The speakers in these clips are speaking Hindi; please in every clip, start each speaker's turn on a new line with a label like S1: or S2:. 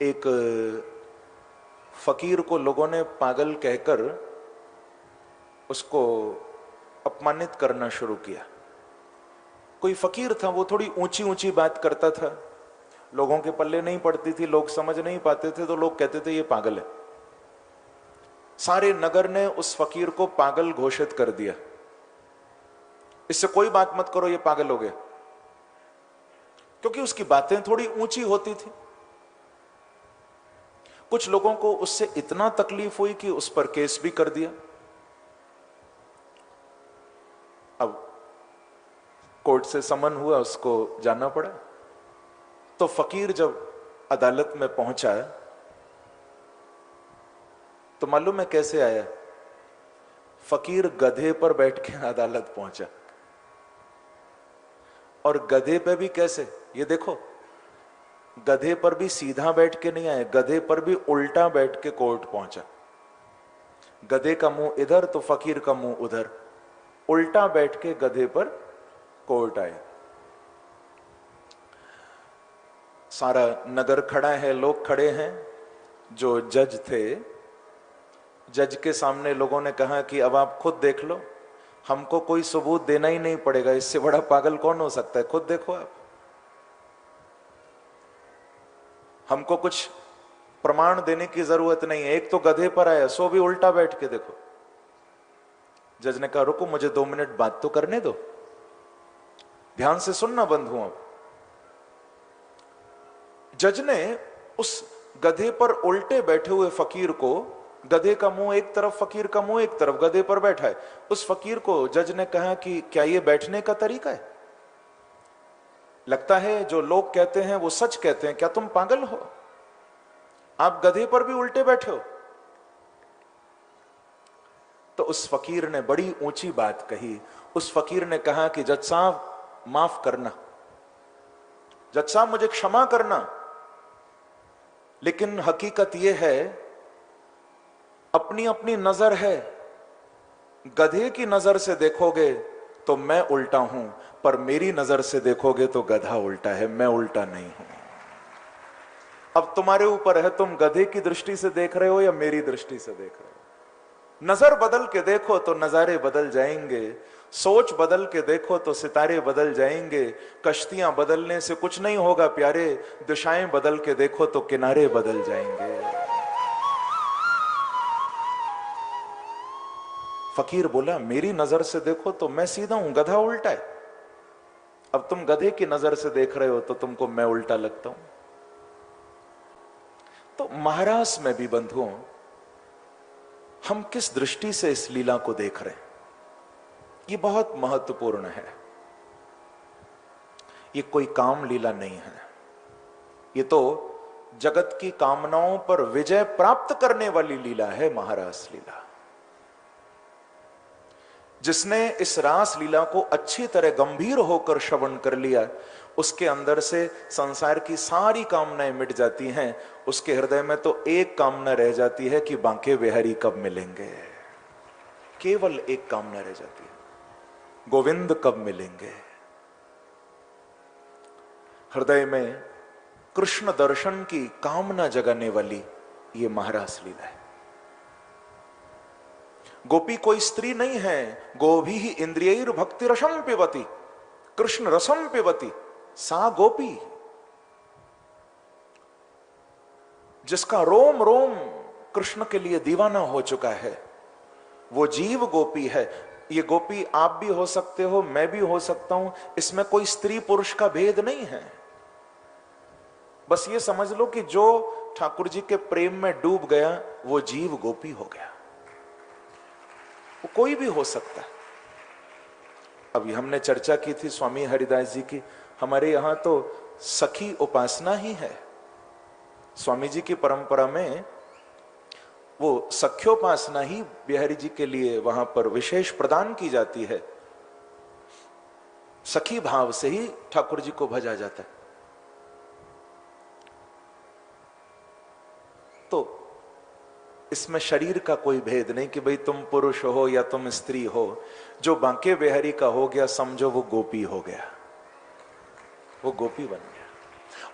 S1: एक फकीर को लोगों ने पागल कहकर उसको अपमानित करना शुरू किया। कोई फकीर था, वो थोड़ी ऊंची ऊंची बात करता था, लोगों के पल्ले नहीं पड़ती थी, लोग समझ नहीं पाते थे, तो लोग कहते थे ये पागल है। सारे नगर ने उस फकीर को पागल घोषित कर दिया, इससे कोई बात मत करो, ये पागल हो गया। क्योंकि उसकी बातें थोड़ी ऊंची होती थी। कुछ लोगों को उससे इतना तकलीफ हुई कि उस पर केस भी कर दिया। अब कोर्ट से समन हुआ, उसको जाना पड़ा। तो फकीर जब अदालत में पहुंचा तो मालूम है कैसे आया? फकीर गधे पर बैठ के अदालत पहुंचा। और गधे पे भी कैसे, ये देखो, गधे पर भी सीधा बैठ के नहीं आए, गधे पर भी उल्टा बैठ के कोर्ट पहुंचा। गधे का मुंह इधर तो फकीर का मुंह उधर, उल्टा बैठ के गधे पर कोर्ट आए। सारा नगर खड़ा है, लोग खड़े हैं। जो जज थे, जज के सामने लोगों ने कहा कि अब आप खुद देख लो, हमको कोई सबूत देना ही नहीं पड़ेगा, इससे बड़ा पागल कौन हो सकता है, खुद देखो आप, हमको कुछ प्रमाण देने की जरूरत नहीं है। एक तो गधे पर आया, सो भी उल्टा बैठ के देखो। जज ने कहा रुको, मुझे 2 मिनट बात तो करने दो, ध्यान से सुनना बंधुओं। जज ने उस गधे पर उल्टे बैठे हुए फकीर को, गधे का मुंह एक तरफ, फकीर का मुंह एक तरफ, गधे पर बैठा है, उस फकीर को जज ने कहा कि क्या ये बैठने का तरीका है? लगता है जो लोग कहते हैं वो सच कहते हैं, क्या तुम पागल हो? आप गधे पर भी उल्टे बैठे हो। तो उस फकीर ने बड़ी ऊंची बात कही। उस फकीर ने कहा कि जज साहब माफ करना, जज साहब मुझे क्षमा करना, लेकिन हकीकत यह है, अपनी अपनी नजर है, गधे की नजर से देखोगे तो मैं उल्टा हूं, पर मेरी नजर से देखोगे तो गधा उल्टा है, मैं उल्टा नहीं हूं। अब तुम्हारे ऊपर है, तुम गधे की दृष्टि से देख रहे हो या मेरी दृष्टि से देख रहे हो। नजर बदल के देखो तो नजारे बदल जाएंगे, सोच बदल के देखो तो सितारे बदल जाएंगे। कश्तियां बदलने से कुछ नहीं होगा प्यारे, दिशाएं बदल के देखो तो किनारे बदल जाएंगे। फकीर बोला मेरी नजर से देखो तो मैं सीधा हूं, गधा उल्टा है। अब तुम गधे की नजर से देख रहे हो तो तुमको मैं उल्टा लगता हूं। तो महाराष्ट्र में भी बंधुओं, हम किस दृष्टि से इस लीला को देख रहे हैं, ये बहुत महत्वपूर्ण है। ये कोई काम लीला नहीं है, ये तो जगत की कामनाओं पर विजय प्राप्त करने वाली लीला है, महारास लीला। जिसने इस रास लीला को अच्छी तरह गंभीर होकर श्रवण कर लिया, उसके अंदर से संसार की सारी कामनाएं मिट जाती हैं। उसके हृदय में तो एक कामना रह जाती है कि बांके बिहारी कब मिलेंगे। केवल एक कामना रह जाती है, गोविंद कब मिलेंगे। हृदय में कृष्ण दर्शन की कामना जगाने वाली ये महारास लीला है। गोपी कोई स्त्री नहीं है, गोभी ही इंद्रियर भक्ति रसम पिबती, कृष्ण रसम पिबती सा गोपी। जिसका रोम रोम कृष्ण के लिए दीवाना हो चुका है, वो जीव गोपी है। ये गोपी आप भी हो सकते हो, मैं भी हो सकता हूं, इसमें कोई स्त्री पुरुष का भेद नहीं है। बस ये समझ लो कि जो ठाकुर जी के प्रेम में डूब गया वो जीव गोपी हो गया। वो कोई भी हो सकता है। अभी हमने चर्चा की थी स्वामी हरिदास जी की, हमारे यहां तो सखी उपासना ही है। स्वामी जी की परंपरा में वो सख्योपासना ही बिहारी जी के लिए वहां पर विशेष प्रदान की जाती है। सखी भाव से ही ठाकुर जी को भजा जाता है। तो इसमें शरीर का कोई भेद नहीं कि भाई तुम पुरुष हो या तुम स्त्री हो। जो बांके बिहारी का हो गया, समझो वो गोपी हो गया, वो गोपी बन गया।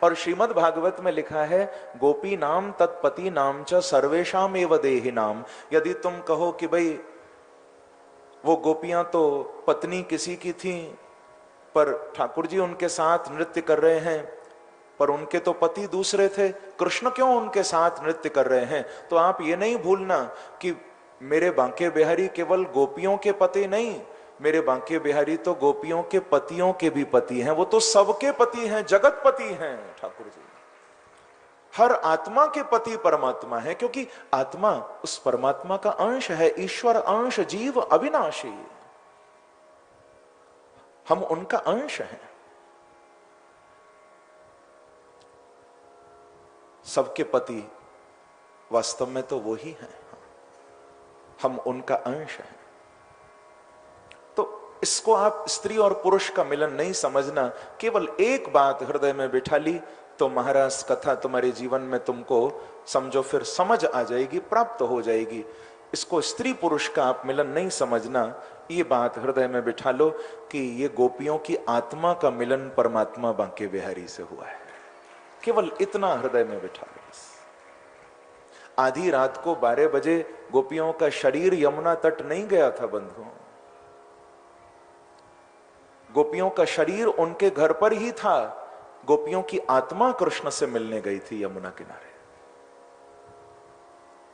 S1: और श्रीमद् भागवत में लिखा है, गोपी नाम तत्पति नाम च सर्वेशाम एव देहि नाम। यदि तुम कहो कि भाई वो गोपियां तो पत्नी किसी की थी, पर ठाकुर जी उनके साथ नृत्य कर रहे हैं, पर उनके तो पति दूसरे थे, कृष्ण क्यों उनके साथ नृत्य कर रहे हैं? तो आप ये नहीं भूलना कि मेरे बांके बिहारी केवल गोपियों के पति नहीं, मेरे बांके बिहारी तो गोपियों के पतियों के भी पति हैं, वो तो सबके पति हैं, जगत पति हैं ठाकुर जी। हर आत्मा के पति परमात्मा है, क्योंकि आत्मा उस परमात्मा का अंश है, ईश्वर अंश, जीव अविनाशी, हम उनका अंश हैं। सबके पति वास्तव में तो वो ही हैं, हम उनका अंश हैं। तो इसको आप स्त्री और पुरुष का मिलन नहीं समझना, केवल एक बात हृदय में बिठा ली तो महाराज कथा तुम्हारे जीवन में तुमको समझो फिर समझ आ जाएगी, प्राप्त हो जाएगी। इसको स्त्री पुरुष का आप मिलन नहीं समझना, ये बात हृदय में बिठा लो कि ये गोपियों की आत्मा का मिलन परमात्मा बांके बिहारी से हुआ है। केवल इतना हृदय में बिठा लो। आधी रात को 12 बजे गोपियों का शरीर यमुना तट नहीं गया था बंधुओं, गोपियों का शरीर उनके घर पर ही था। गोपियों की आत्मा कृष्ण से मिलने गई थी यमुना किनारे।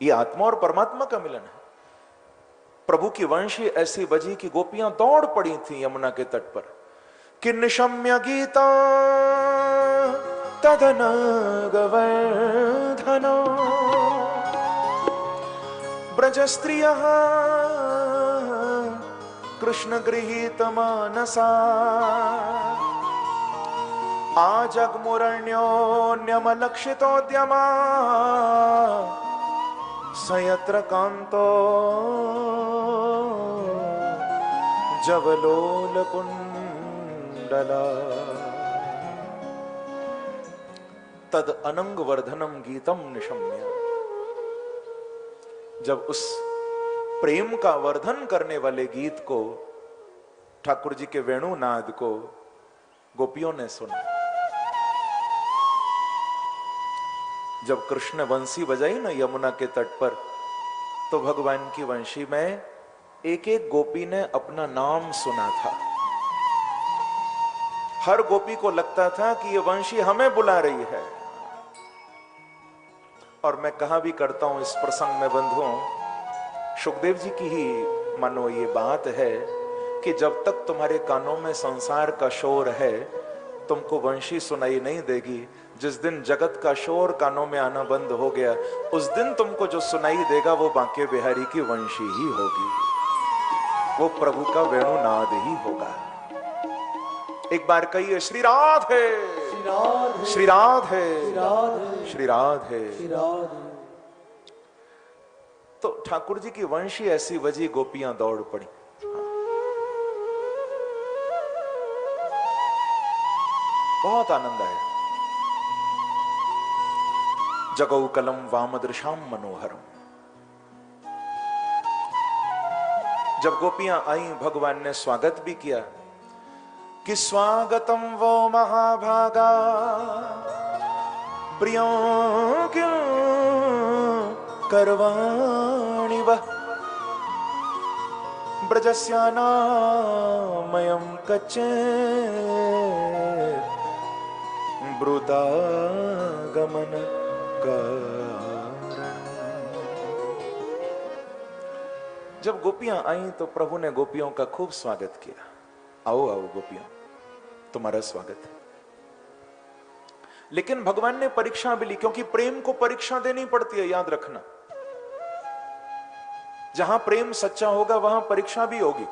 S1: ये आत्मा और परमात्मा का मिलन है। प्रभु की वंशी ऐसी बजी कि गोपियां दौड़ पड़ी थी यमुना के तट पर। कि निशम्य गीता तदन गवर्धनो ब्रज स्त्रियः कृष्ण गृहीत मानसा आजग्मुरण्योन्यमलक्षितोद्यमा सयत्र कांतो जवलोल कुंडला तद अनंग वर्धनम गीतम निशम्य। जब उस प्रेम का वर्धन करने वाले गीत को, ठाकुर जी के वेणुनाद को गोपियों ने सुना, जब कृष्ण ने बंसी बजाई ना यमुना के तट पर, तो भगवान की वंशी में एक एक गोपी ने अपना नाम सुना था। हर गोपी को लगता था कि ये वंशी हमें बुला रही है। और मैं कहा भी करता हूं इस प्रसंग में बंधुओं, सुखदेव जी की ही मानो ये बात है कि जब तक तुम्हारे कानों में संसार का शोर है, तुमको वंशी सुनाई नहीं देगी। जिस दिन जगत का शोर कानों में आना बंद हो गया, उस दिन तुमको जो सुनाई देगा वो बांके बिहारी की वंशी ही होगी, वो प्रभु का वेणुनाद ही होगा। एक बार कहिए श्री राधे, श्री राधे, श्री राधे। तो ठाकुर जी की वंशी ऐसी बजी, गोपियां दौड़ पड़ी। बहुत आनंद आया। जगौ कलम वामदृशाम मनोहरम। जब गोपियां आई, भगवान ने स्वागत भी किया कि स्वागतम वो महाभागा प्रियो क्यों करवाणि वह ब्रजस्यानामयं कच्चे ब्रुदागमन कारण। जब गोपियां आईं तो प्रभु ने गोपियों का खूब स्वागत किया। आओ आओ गोपियां, तुम्हारा स्वागत है। लेकिन भगवान ने परीक्षा भी ली, क्योंकि प्रेम को परीक्षा देनी पड़ती है, याद रखना। जहां प्रेम सच्चा होगा वहां परीक्षा भी होगी।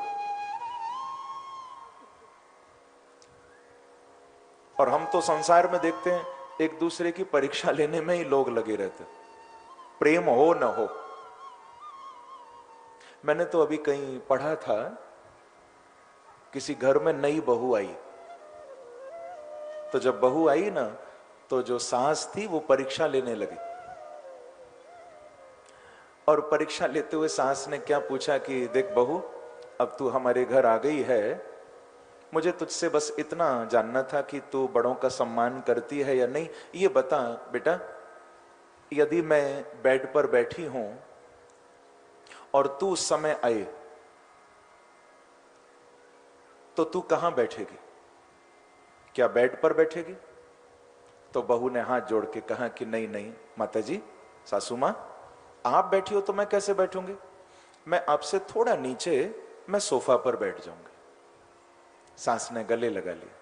S1: और हम तो संसार में देखते हैं एक दूसरे की परीक्षा लेने में ही लोग लगे रहते, प्रेम हो न हो। मैंने तो अभी कहीं पढ़ा था, किसी घर में नई बहू आई, तो जब बहू आई ना, तो जो सास थी वो परीक्षा लेने लगी। और परीक्षा लेते हुए सास ने क्या पूछा कि देख बहू, अब तू हमारे घर आ गई है, मुझे तुझसे बस इतना जानना था कि तू बड़ों का सम्मान करती है या नहीं। ये बता बेटा, यदि मैं बेड पर बैठी हूं और तू उस समय आए तो तू कहां बैठेगी? क्या बेड पर बैठेगी? तो बहू ने हाथ जोड़ के कहा कि नहीं नहीं माताजी, सासू मां, आप बैठी हो तो मैं कैसे बैठूंगी? मैं आपसे थोड़ा नीचे मैं सोफा पर बैठ जाऊंगी। सास ने गले लगा लिया।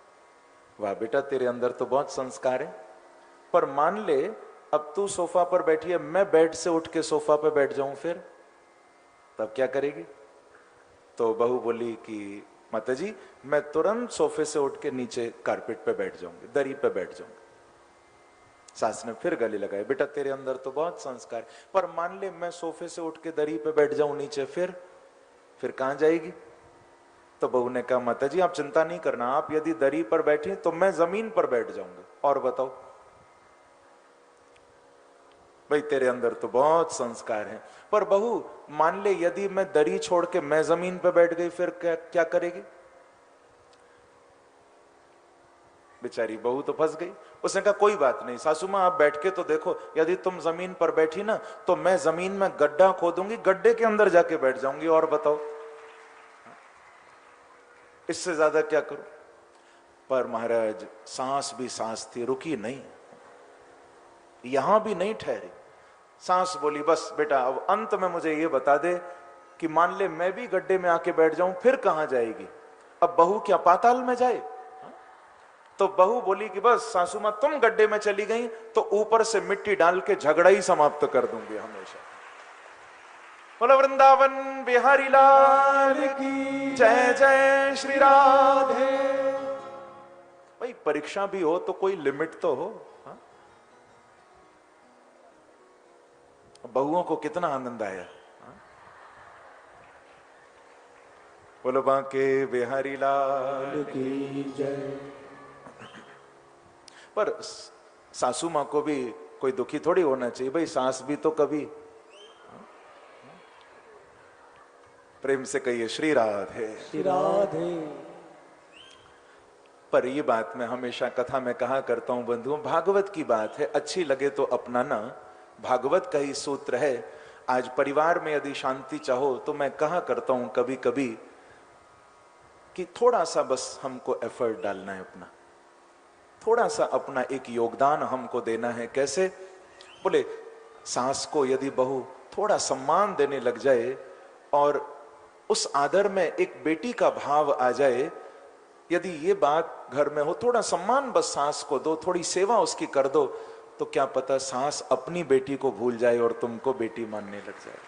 S1: वाह बेटा, तेरे अंदर तो बहुत संस्कार है। पर मान ले अब तू सोफा पर बैठी है, मैं बेड से उठ के सोफा पर बैठ जाऊं, फिर तब क्या करेगी? तो बहू बोली कि माताजी, मैं तुरंत सोफे से उठ के नीचे कारपेट पे बैठ जाऊंगी, दरी पे बैठ जाऊंगी। सास ने फिर गले लगाए। बेटा तेरे अंदर तो बहुत संस्कार, पर मान ले मैं सोफे से उठ के दरी पे बैठ जाऊं नीचे, फिर कहां जाएगी? तो बहू ने कहा माताजी आप चिंता नहीं करना, आप यदि दरी पर बैठे तो मैं जमीन पर बैठ जाऊंगा। और बताओ भाई, तेरे अंदर तो बहुत संस्कार है। पर बहू मान ले यदि मैं दरी छोड़ के मैं जमीन पर बैठ गई, फिर क्या करेगी? बेचारी बहू तो फंस गई। उसने कहा कोई बात नहीं सासू मां, आप बैठ के तो देखो, यदि तुम जमीन पर बैठी ना तो मैं जमीन में गड्ढा खोदूंगी, गड्ढे के अंदर जाके बैठ जाऊंगी। और बताओ इससे ज्यादा क्या करूं? पर महाराज सांस भी सांस थी, रुकी नहीं, यहां भी नहीं ठहरी। सांस बोली बस बेटा अब अंत में मुझे ये बता दे कि मान ले मैं भी गड्ढे में आके बैठ जाऊं, फिर कहां जाएगी? अब बहू क्या पाताल में जाए? तो बहू बोली कि बस सासू मां तुम गड्ढे में चली गई तो ऊपर से मिट्टी डाल के झगड़ा ही समाप्त कर दूंगी हमेशा। बोलो वृंदावन बिहारी लाल की जय, जय श्री राधे। भाई परीक्षा भी हो तो कोई लिमिट तो हो। हाँ? बहुओं को कितना आनंद आया। हाँ? बोलो बांके बिहारी लाल की जय। पर सासू मां को भी कोई दुखी थोड़ी होना चाहिए भाई, सास भी तो कभी। प्रेम से कहिए श्री राधे,
S2: श्री राधे।
S1: पर ये बात मैं हमेशा कथा में कहा करता हूं बंधुओं, भागवत की बात है, अच्छी लगे तो अपनाना। भागवत का ही सूत्र है। आज परिवार में यदि शांति चाहो तो मैं कहा करता हूं कभी कभी कि थोड़ा सा बस हमको एफर्ट डालना है, अपना थोड़ा सा अपना एक योगदान हमको देना है। कैसे? बोले सास को यदि बहू थोड़ा सम्मान देने लग जाए और उस आदर में एक बेटी का भाव आ जाए, यदि ये बात घर में हो, थोड़ा सम्मान बस सास को दो, थोड़ी सेवा उसकी कर दो, तो क्या पता सास अपनी बेटी को भूल जाए और तुमको बेटी मानने लग जाए।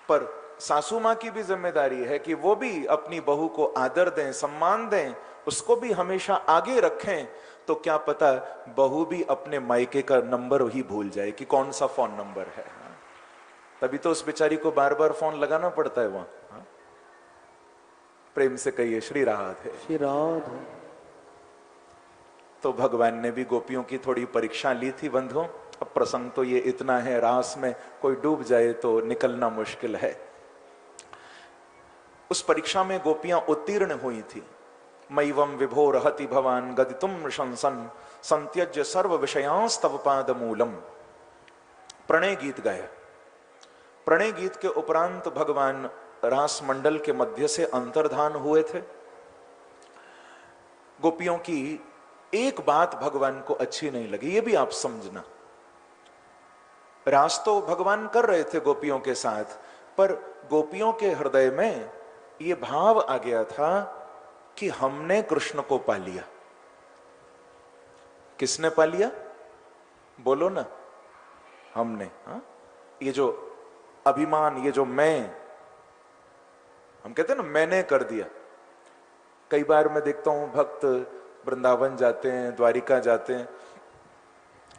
S1: पर सासू मां की भी जिम्मेदारी है कि वो भी अपनी बहू को आदर दें, सम्मान दें, उसको भी हमेशा आगे रखें। तो क्या पता बहू भी अपने मायके का नंबर ही भूल जाए कि कौन सा फोन नंबर है। तभी तो उस बेचारी को बार बार फोन लगाना पड़ता है वहां। प्रेम से कहिए श्री राधे,
S2: श्री राधे।
S1: तो भगवान ने भी गोपियों की थोड़ी परीक्षा ली थी बंधुओं। अब प्रसंग तो ये इतना है, रास में कोई डूब जाए तो निकलना मुश्किल है। उस परीक्षा में गोपियां उत्तीर्ण हुई थी। मैवम विभोर हति भवान गदितुम शंसन संत्यज्य सर्व विषयांस्तव पाद मूलम। प्रणय गीत गाया। प्रणय गीत के उपरांत भगवान रास मंडल के मध्य से अंतर्धान हुए थे। गोपियों की एक बात भगवान को अच्छी नहीं लगी, ये भी आप समझना। रास तो भगवान कर रहे थे गोपियों के साथ, पर गोपियों के हृदय में ये भाव आ गया था कि हमने कृष्ण को पा लिया। किसने पा लिया? बोलो ना, हमने। हा? ये जो अभिमान, ये जो मैं, हम कहते हैं ना मैंने कर दिया। कई बार मैं देखता हूं भक्त वृंदावन जाते हैं, द्वारिका जाते हैं,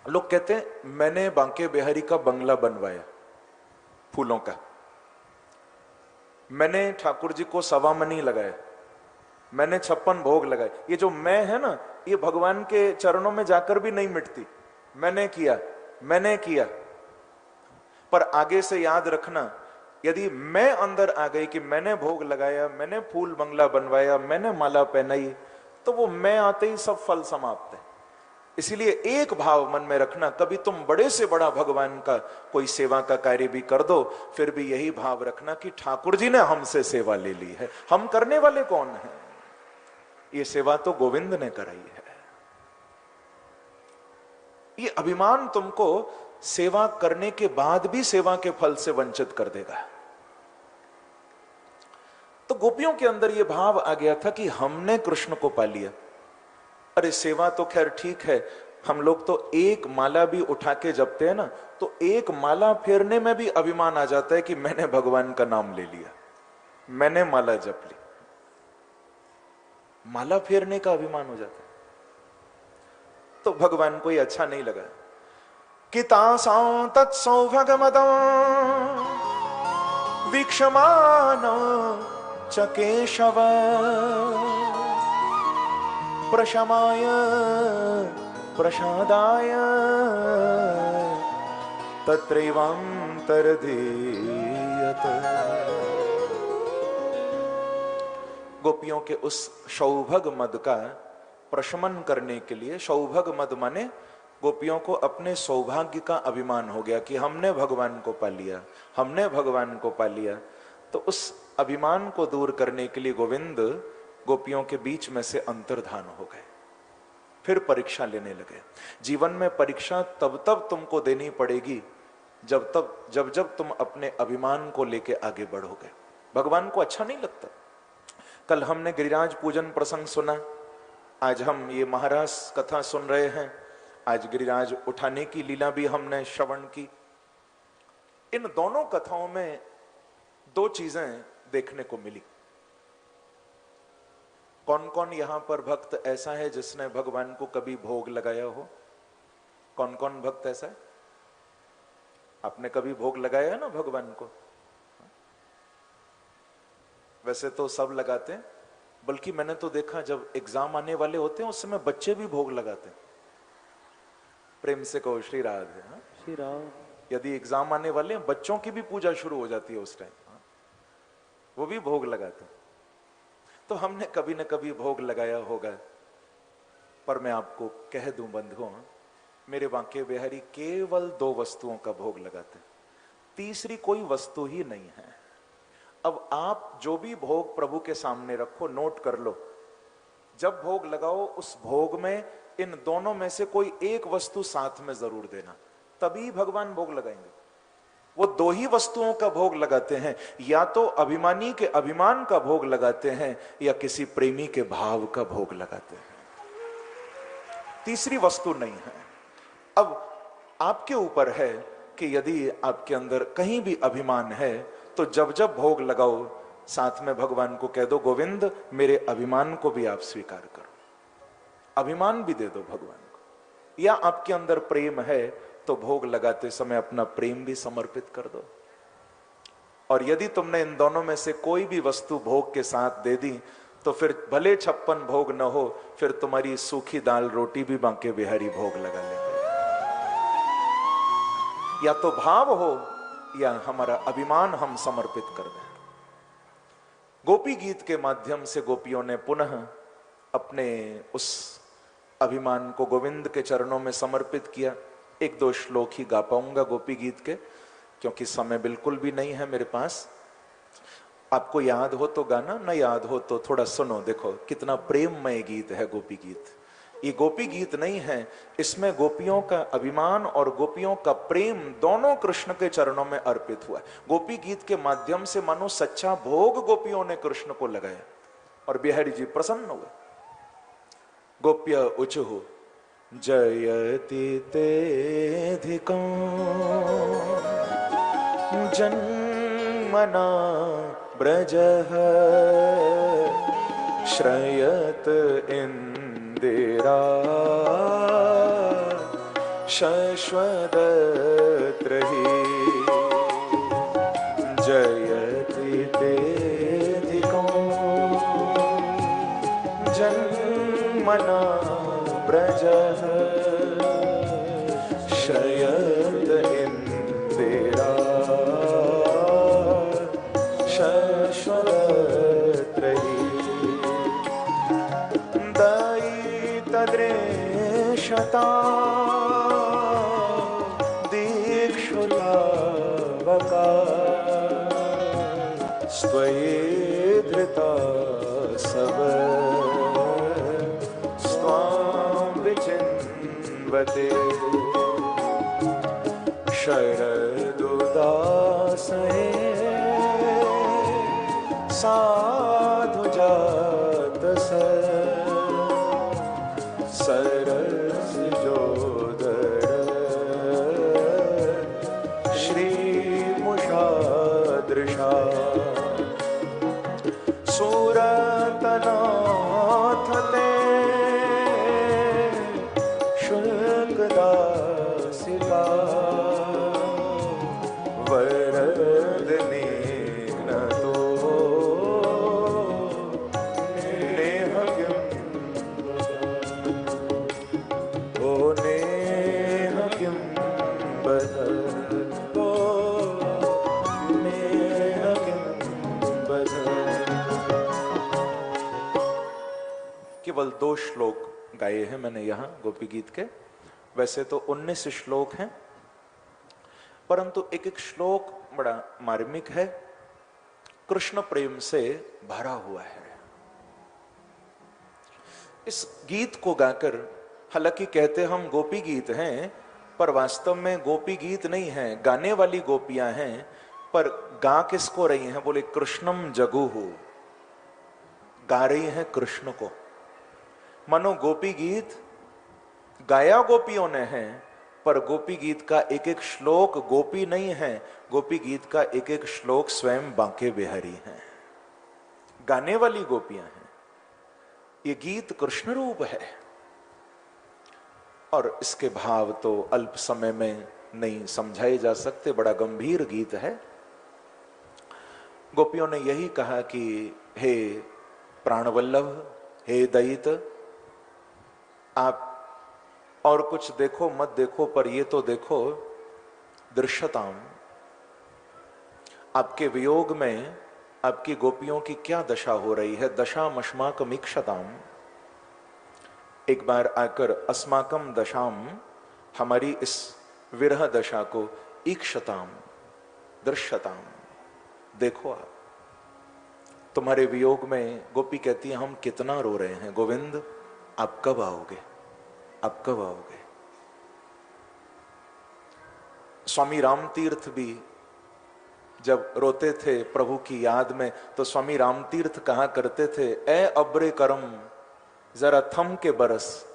S1: लोग कहते हैं मैंने बांके बिहारी का बंगला बनवाया फूलों का, मैंने ठाकुर जी को सवा मनी लगाया, मैंने 56 भोग लगाए। ये जो मैं है ना, ये भगवान के चरणों में जाकर भी नहीं मिटती। मैंने किया, मैंने किया। पर आगे से याद रखना, यदि मैं अंदर आ गई कि मैंने भोग लगाया, मैंने फूल बंगला बनवाया, मैंने माला पहनाई, तो वो मैं आते ही सब फल समाप्त है। इसीलिए एक भाव मन में रखना, कभी तुम बड़े से बड़ा भगवान का कोई सेवा का कार्य भी कर दो, फिर भी यही भाव रखना कि ठाकुर जी ने हमसे सेवा ले ली है, हम करने वाले कौन हैं? ये सेवा तो गोविंद ने कराई है। ये अभिमान तुमको सेवा करने के बाद भी सेवा के फल से वंचित कर देगा। तो गोपियों के अंदर यह भाव आ गया था कि हमने कृष्ण को पा लिया। अरे सेवा तो खैर ठीक है, हम लोग तो एक माला भी उठा के जपते हैं ना, तो एक माला फेरने में भी अभिमान आ जाता है कि मैंने भगवान का नाम ले लिया, मैंने माला जप ली। माला फेरने का अभिमान हो जाता है। तो भगवान को ये अच्छा नहीं लगा कि तासां तत्सौभाग्यमदं वीक्षमाण च केशव प्रशमाय प्रसादाय तत्रैवान्तर्धीयत। गोपियों के उस सौभग मद का प्रशमन करने के लिए, सौभग मद माने गोपियों को अपने सौभाग्य का अभिमान हो गया कि हमने भगवान को पा लिया, हमने भगवान को पा लिया। तो उस अभिमान को दूर करने के लिए गोविंद गोपियों के बीच में से अंतर्धान हो गए, फिर परीक्षा लेने लगे। जीवन में परीक्षा तब तब तुमको देनी पड़ेगी जब तुम अपने अभिमान को लेके आगे बढ़ोगे। भगवान को अच्छा नहीं लगता। कल हमने गिरिराज पूजन प्रसंग सुना, आज हम ये महाराज कथा सुन रहे हैं, आज गिरिराज उठाने की लीला भी हमने श्रवण की। इन दोनों कथाओं में दो चीजें देखने को मिली। कौन कौन यहां पर भक्त ऐसा है जिसने भगवान को कभी भोग लगाया हो? कौन कौन भक्त ऐसा है? आपने कभी भोग लगाया है ना भगवान को? वैसे तो सब लगाते हैं, बल्कि मैंने तो देखा जब एग्जाम आने वाले होते हैं उस समय बच्चे भी भोग लगाते हैं। प्रेम से कहो श्री राधे।
S2: श्री राम।
S1: यदि एग्जाम आने वाले हैं, बच्चों की भी पूजा शुरू हो जाती है उस टाइम, वो भी भोग लगाते हैं। तो हमने कभी न कभी भोग लगाया होगा। पर मैं आपको कह दूं बंधुओं, मेरे बांके बिहारी केवल दो वस्तुओं का भोग लगाते हैं, तीसरी कोई वस्तु ही नहीं है। अब आप जो भी भोग प्रभु के सामने रखो, नोट कर लो, जब भोग लगाओ उस भोग में इन दोनों में से कोई एक वस्तु साथ में जरूर देना, तभी भगवान भोग लगाएंगे। वो दो ही वस्तुओं का भोग लगाते हैं, या तो अभिमानी के अभिमान का भोग लगाते हैं या किसी प्रेमी के भाव का भोग लगाते हैं, तीसरी वस्तु नहीं है। अब आपके ऊपर है कि यदि आपके अंदर कहीं भी अभिमान है तो जब जब भोग लगाओ साथ में भगवान को कह दो, गोविंद मेरे अभिमान को भी आप स्वीकार करो, अभिमान भी दे दो भगवान को। या आपके अंदर प्रेम है तो भोग लगाते समय अपना प्रेम भी समर्पित कर दो। और यदि तुमने इन दोनों में से कोई भी वस्तु भोग के साथ दे दी तो फिर भले 56 भोग न हो, फिर तुम्हारी सूखी दाल रोटी भी बांके बिहारी भोग लगा लेंगे। या तो भाव हो या हमारा अभिमान हम समर्पित कर दें। गोपी गीत के माध्यम से गोपियों ने पुनः अपने उस अभिमान को गोविंद के चरणों में समर्पित किया। एक दो श्लोक ही गा पाऊंगा गोपी गीत के, क्योंकि समय बिल्कुल भी नहीं है मेरे पास। आपको याद हो तो गाना, न याद हो तो थोड़ा सुनो, देखो कितना प्रेममय गीत है गोपी गीत। ये गोपी गीत नहीं है, इसमें गोपियों का अभिमान और गोपियों का प्रेम दोनों कृष्ण के चरणों में अर्पित हुआ। गोपी गीत के माध्यम से मानो सच्चा भोग गोपियों ने कृष्ण को लगाया और बिहारी जी प्रसन्न हुए। गोप्य उचहु जयति तेधिकं जन्मना ब्रजः श्रयत इंदिरा शश्वदत्रहि जयति तेधिकं जन्मना ब्रजः शयत इंदिरा वते शरदुदास साधु जात सरस जोदर श्री मुषादृशा सूरतनाथ ते शुल्कदासिका वरदने न तो नेहग्यम ओ नेहग्यम बदल ओ नेहग्यम बदल। केवल 2 श्लोक गाए हैं मैंने यहाँ गोपी गीत के। वैसे तो 19 श्लोक हैं, परंतु एक एक श्लोक बड़ा मार्मिक है, कृष्ण प्रेम से भरा हुआ है। इस गीत को गाकर, हालांकि कहते हम गोपी गीत हैं, पर वास्तव में गोपी गीत नहीं है, गाने वाली गोपियां हैं। पर गा किसको रही हैं? बोले कृष्णम जगुहु, गा रही हैं कृष्ण को। मानो गोपी गीत गाया गोपियों ने है, पर गोपी गीत का एक एक श्लोक गोपी नहीं है, गोपी गीत का एक एक श्लोक स्वयं बांके बिहारी है, गाने वाली गोपियां हैं। ये गीत कृष्ण रूप है और इसके भाव तो अल्प समय में नहीं समझाए जा सकते, बड़ा गंभीर गीत है। गोपियों ने यही कहा कि हे प्राणवल्लभ, हे दयित, आप और कुछ देखो मत देखो, पर ये तो देखो दृश्यताम, आपके वियोग में आपकी गोपियों की क्या दशा हो रही है। दशामश्माकम इक्षताम, एक बार आकर अस्माकम दशाम, हमारी इस विरह दशा को इक्षताम, दृश्यताम, देखो आप। तुम्हारे वियोग में गोपी कहती है हम कितना रो रहे हैं, गोविंद आप कब आओगे, आप कब आओगे। स्वामी रामतीर्थ भी जब रोते थे प्रभु की याद में, तो स्वामी रामतीर्थ कहा करते थे, ए अब्रे करम जरा थम के बरस,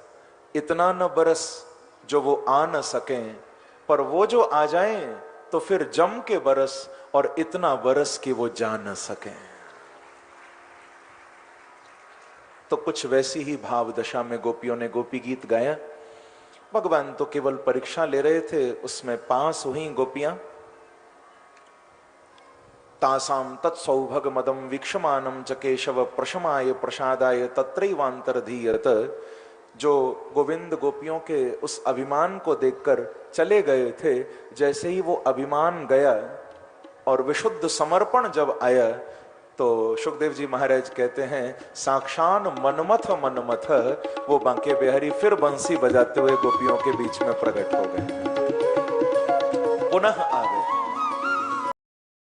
S1: इतना न बरस जो वो आ न सकें, पर वो जो आ जाएं तो फिर जम के बरस, और इतना बरस कि वो जा न सकें। तो कुछ वैसी ही भाव दशा में गोपियों ने गोपी गीत गाया। भगवान तो केवल परीक्षा ले रहे थे, उसमें पास हुई गोपियां। तासाम तत्सौभग मदम वीक्षमानम च केशव प्रशमाय प्रसादाय तत्रैवांतरधीयत। जो गोविंद गोपियों के उस अभिमान को देखकर चले गए थे, जैसे ही वो अभिमान गया और विशुद्ध समर्पण जब आया, तो सुखदेव जी महाराज कहते हैं, साक्षान मनमथ मनमथ, वो बांके बिहारी फिर बंसी बजाते हुए गोपियों के बीच में प्रकट हो गए। पुनः